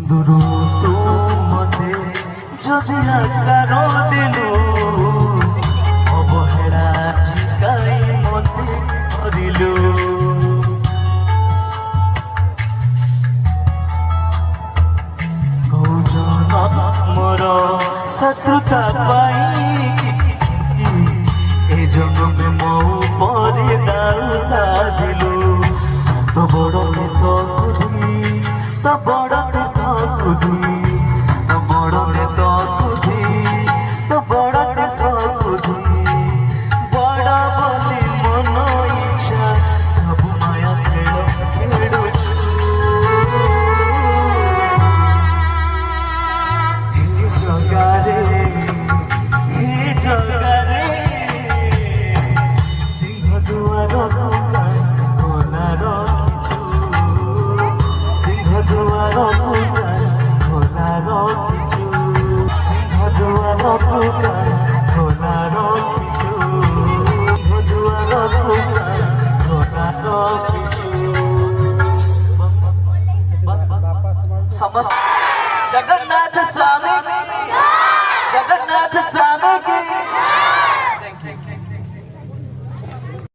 সিন্দুর তো মতে যদি আকার দিলু অবহেলা শিকাই মতে করিলু মোর শত্রুতা পাই এ জন্মে মো পরে দাউ সাধিলু তো বড় তো খুদি তো বড় তো খুদি তো বড় তো খুদি তো বড় তো খুদি বড় বলি মন ইচ্ছা সবু মায়া খেল খেলুছু জগারে সিংহ দুয়ার খোলা রখিছু সিংহ দুয়ার খোলা রখিছু সিংহ দুয়ার খোলা রখিছু সিংহ দুয়ার খোলা রখিছু সমস্ত জগন্নাଥ ସ୍ୱାମୀ